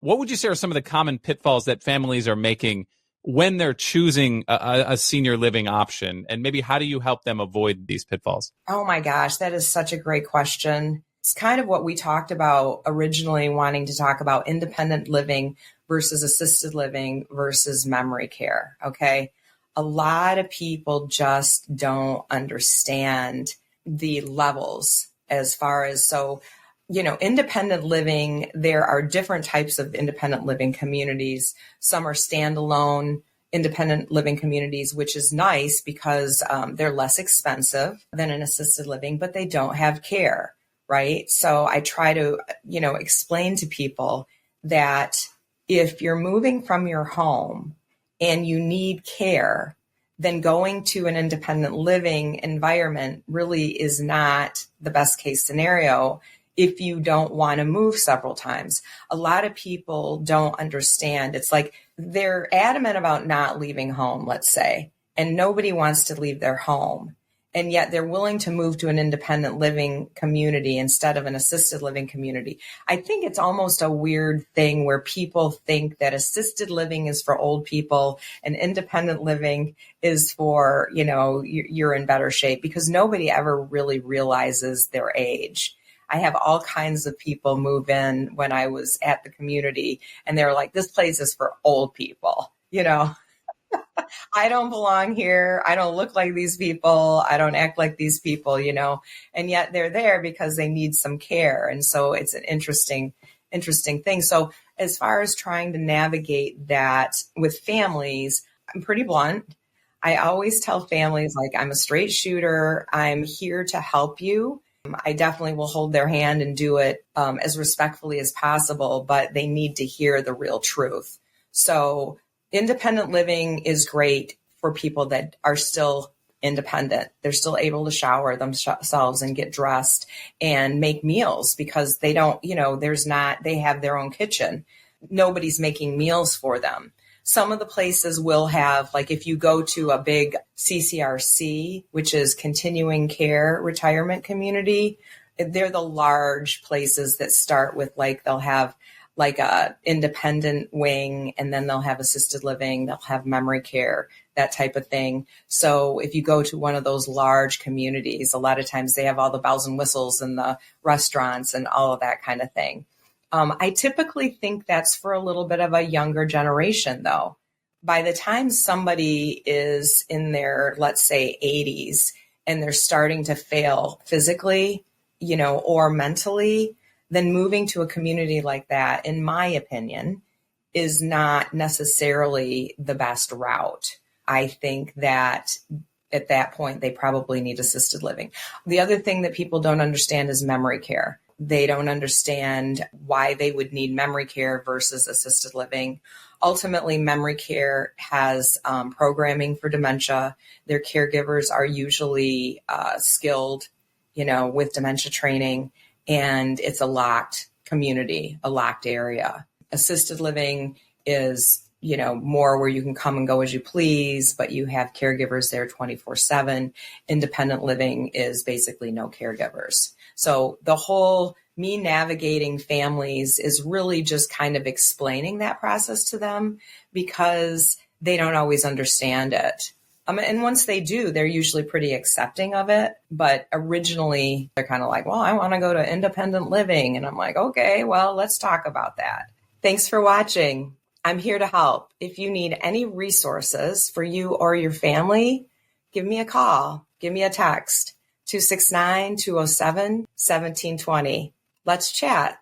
What would you say are some of the common pitfalls that families are making when they're choosing a senior living option? And maybe how do you help them avoid these pitfalls? Oh my gosh, that is such a great question. It's kind of what we talked about originally, wanting to talk about independent living versus assisted living versus memory care. Okay. A lot of people just don't understand the levels as far as independent living, there are different types of independent living communities. Some are standalone independent living communities, which is nice because they're less expensive than an assisted living, but they don't have care, right? So I try to, explain to people that if you're moving from your home and you need care, then going to an independent living environment really is not the best case scenario if you don't want to move several times. A lot of people don't understand. It's like they're adamant about not leaving home, let's say, and nobody wants to leave their home. And yet they're willing to move to an independent living community instead of an assisted living community. I think it's almost a weird thing where people think that assisted living is for old people and independent living is for, you're in better shape, because nobody ever really realizes their age. I have all kinds of people move in when I was at the community and they're like, this place is for old people, I don't belong here. I don't look like these people. I don't act like these people, and yet they're there because they need some care. And so it's an interesting thing. So as far as trying to navigate that with families, I'm pretty blunt. I always tell families, like, I'm a straight shooter. I'm here to help you. I definitely will hold their hand and do it as respectfully as possible, but they need to hear the real truth. So independent living is great for people that are still independent. They're still able to shower themselves and get dressed and make meals because they don't, they have their own kitchen. Nobody's making meals for them. Some of the places will have, like, if you go to a big CCRC, which is continuing care retirement community, they're the large places that start with, like, they'll have like a independent wing, and then they'll have assisted living, they'll have memory care, that type of thing. So if you go to one of those large communities, a lot of times they have all the bells and whistles and the restaurants and all of that kind of thing. I typically think that's for a little bit of a younger generation, though. By the time somebody is in their, let's say, 80s, and they're starting to fail physically, or mentally, then moving to a community like that, in my opinion, is not necessarily the best route. I think that at that point, they probably need assisted living. The other thing that people don't understand is memory care. They don't understand why they would need memory care versus assisted living. Ultimately, memory care has programming for dementia. Their caregivers are usually skilled, with dementia training, and it's a locked community, a locked area. Assisted living is, more where you can come and go as you please, but you have caregivers there 24/7. Independent living is basically no caregivers. So the whole me navigating families is really just kind of explaining that process to them, because they don't always understand it. And once they do, they're usually pretty accepting of it. But originally, they're kind of like, well, I want to go to independent living. And I'm like, okay, well, let's talk about that. Thanks for watching. I'm here to help. If you need any resources for you or your family, give me a call. Give me a text, 269-207-1720. Let's chat.